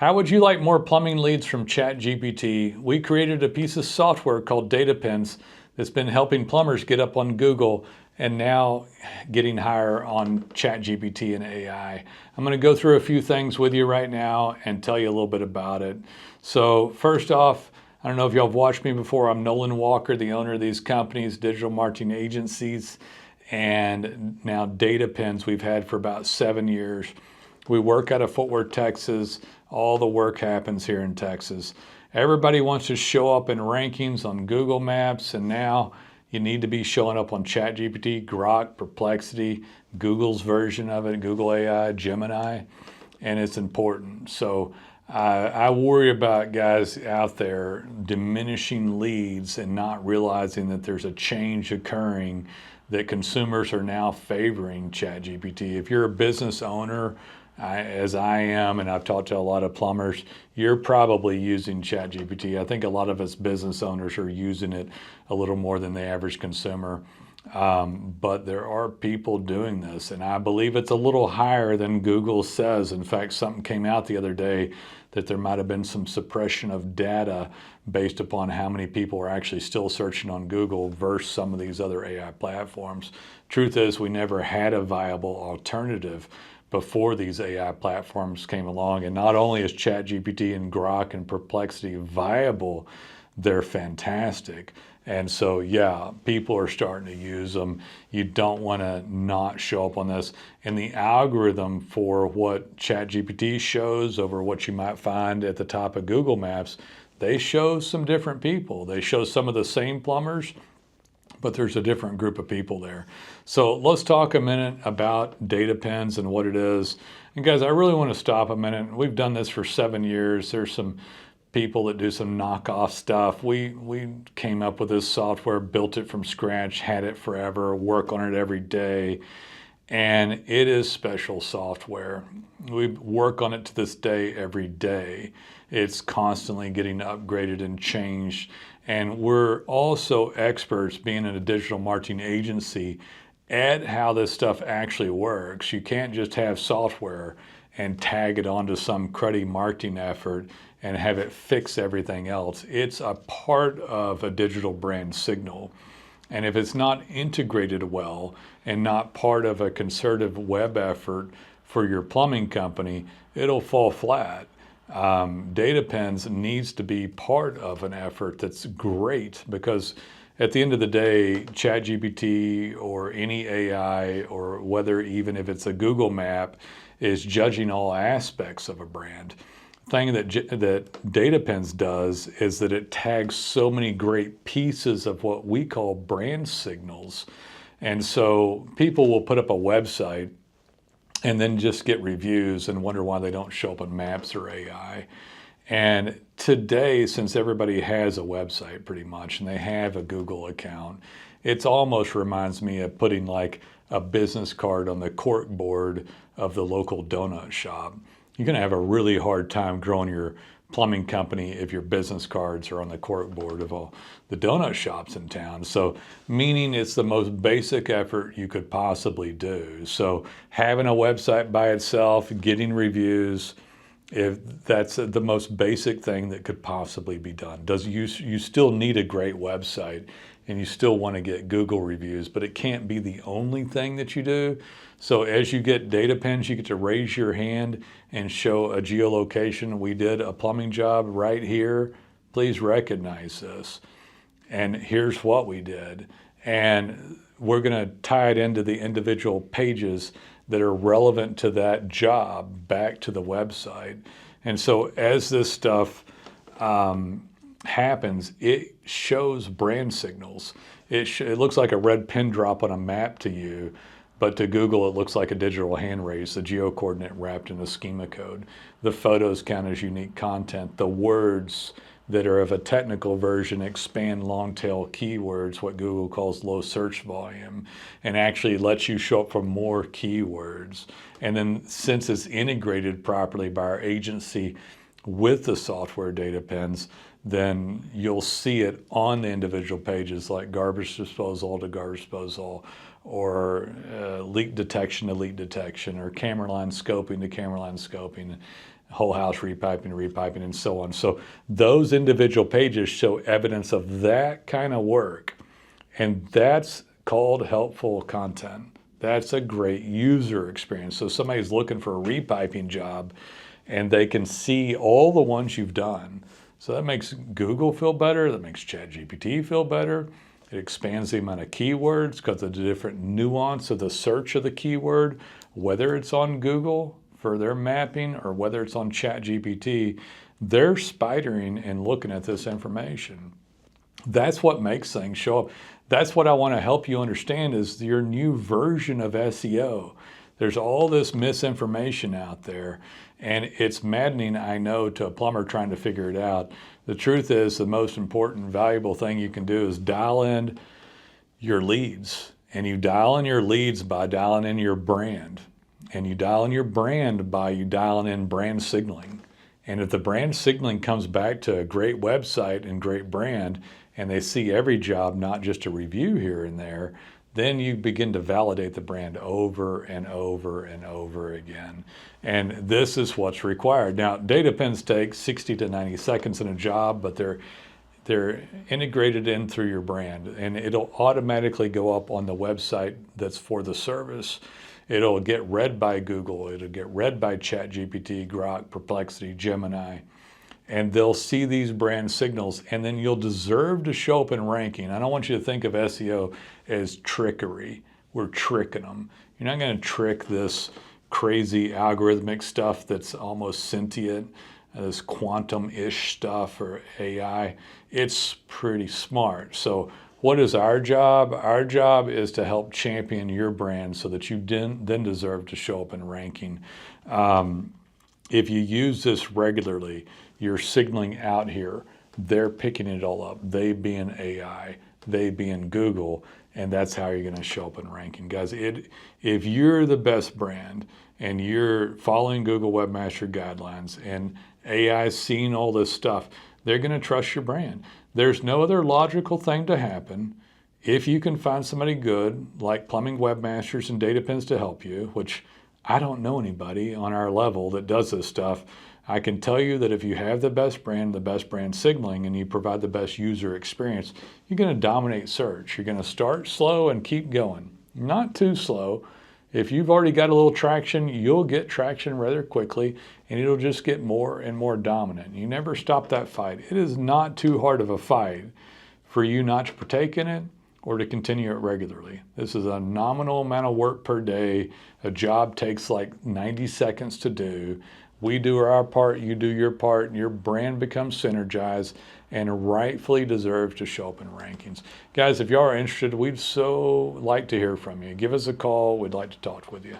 How would you like more plumbing leads from ChatGPT? We created a piece of software called DataPins that's been helping plumbers get up on Google and now getting higher on ChatGPT and AI. I'm going to go through a few things with you right now and tell you a little bit about it. So first off, I don't know if y'all have watched me before. I'm Nolan Walker, the owner of these companies, digital marketing agencies, and now DataPins we've had for about 7 years. We work out of Fort Worth, Texas. All the work happens here in Texas. Everybody wants to show up in rankings on Google Maps, and now you need to be showing up on ChatGPT, Grok, Perplexity, Google's version of it, Google AI, Gemini, and it's important. So I worry about guys out there diminishing leads and not realizing that there's a change occurring, that consumers are now favoring ChatGPT. If you're a business owner, as I am, and I've talked to a lot of plumbers, you're probably using ChatGPT. I think a lot of us business owners are using it a little more than the average consumer. But there are people doing this, and I believe it's a little higher than Google says. In fact, something came out the other day that there might have been some suppression of data based upon how many people are actually still searching on Google versus some of these other AI platforms. Truth is, we never had a viable alternative before these AI platforms came along. And not only is ChatGPT and Grok and Perplexity viable, they're fantastic. And so, yeah, people are starting to use them. You don't want to not show up on this. And the algorithm for what ChatGPT shows over what you might find at the top of Google Maps, they show some different people. They show some of the same plumbers, but there's a different group of people there. So let's talk a minute about DataPins and what it is. And guys, I really want to stop a minute. We've done this for 7 years. There's some people that do some knockoff stuff. We came up with this software, built it from scratch, had it forever, work on it every day. And it is special software. We work on it to this day every day. It's constantly getting upgraded and changed. And we're also experts, being in a digital marketing agency, at how this stuff actually works. You can't just have software and tag it onto some cruddy marketing effort and have it fix everything else. It's a part of a digital brand signal. And if it's not integrated well and not part of a concerted web effort for your plumbing company, it'll fall flat. DataPins needs to be part of an effort that's great, because at the end of the day, ChatGPT or any AI, or whether even if it's a Google map, is judging all aspects of a brand. The thing that DataPins does is that it tags so many great pieces of what we call brand signals. And so people will put up a website and then just get reviews and wonder why they don't show up on Maps or AI. And today, since everybody has a website pretty much, and they have a Google account, it almost reminds me of putting like a business card on the cork board of the local donut shop. You're gonna have a really hard time growing your plumbing company if your business cards are on the cork board of all the donut shops in town. So meaning it's the most basic effort you could possibly do. So having a website by itself, getting reviews, if that's the most basic thing that could possibly be done. You still need a great website, and you still want to get Google reviews, but it can't be the only thing that you do. So as you get DataPins, you get to raise your hand and show a geolocation. We did a plumbing job right here. Please recognize this. And here's what we did. And we're going to tie it into the individual pages that are relevant to that job back to the website. And so as this stuff happens, it shows brand signals. It looks like a red pin drop on a map to you, but to Google it looks like a digital hand raise, the geo-coordinate wrapped in a schema code. The photos count as unique content. The words that are of a technical version expand long tail keywords, what Google calls low search volume, and actually lets you show up for more keywords. And then since it's integrated properly by our agency with the software DataPins, then you'll see it on the individual pages, like garbage disposal to garbage disposal, or leak detection to leak detection, or camera line scoping to camera line scoping. whole house repiping, and so on. So those individual pages show evidence of that kind of work. And that's called helpful content. That's a great user experience. So somebody's looking for a repiping job and they can see all the ones you've done. So that makes Google feel better. That makes ChatGPT feel better. It expands the amount of keywords because of the different nuance of the search of the keyword, whether it's on Google for their mapping or whether it's on ChatGPT, they're spidering and looking at this information. That's what makes things show up. That's what I want to help you understand is your new version of SEO. There's all this misinformation out there, and it's maddening, I know, to a plumber trying to figure it out. The truth is the most important, valuable thing you can do is dial in your leads. And you dial in your leads by dialing in your brand. And you dial in your brand by you dialing in brand signaling. And if the brand signaling comes back to a great website and great brand, and they see every job, not just a review here and there, then you begin to validate the brand over and over and over again. And this is what's required. Now, DataPins take 60 to 90 seconds in a job, but they're integrated in through your brand, and it'll automatically go up on the website that's for the service. It'll get read by Google. It'll get read by ChatGPT, Grok, Perplexity, Gemini. And they'll see these brand signals, and then you'll deserve to show up in ranking. I don't want you to think of SEO as trickery. We're tricking them. You're not going to trick this crazy algorithmic stuff that's almost sentient, this quantum-ish stuff or AI. It's pretty smart. So what is our job? Our job is to help champion your brand so that you then deserve to show up in ranking. If you use this regularly, you're signaling out here, they're picking it all up. They being AI, they being Google, and that's how you're going to show up in ranking. Guys, if you're the best brand and you're following Google Webmaster Guidelines and AI's seeing all this stuff, they're going to trust your brand. There's no other logical thing to happen. If you can find somebody good, like Plumbing Webmasters and DataPins to help you, which I don't know anybody on our level that does this stuff, I can tell you that if you have the best brand signaling, and you provide the best user experience, you're going to dominate search. You're going to start slow and keep going. Not too slow. If you've already got a little traction, you'll get traction rather quickly, and it'll just get more and more dominant. You never stop that fight. It is not too hard of a fight for you not to partake in it or to continue it regularly. This is a nominal amount of work per day. A job takes like 90 seconds to do. We do our part, you do your part, and your brand becomes synergized and rightfully deserves to show up in rankings. Guys, if you are interested, we'd so like to hear from you. Give us a call. We'd like to talk with you.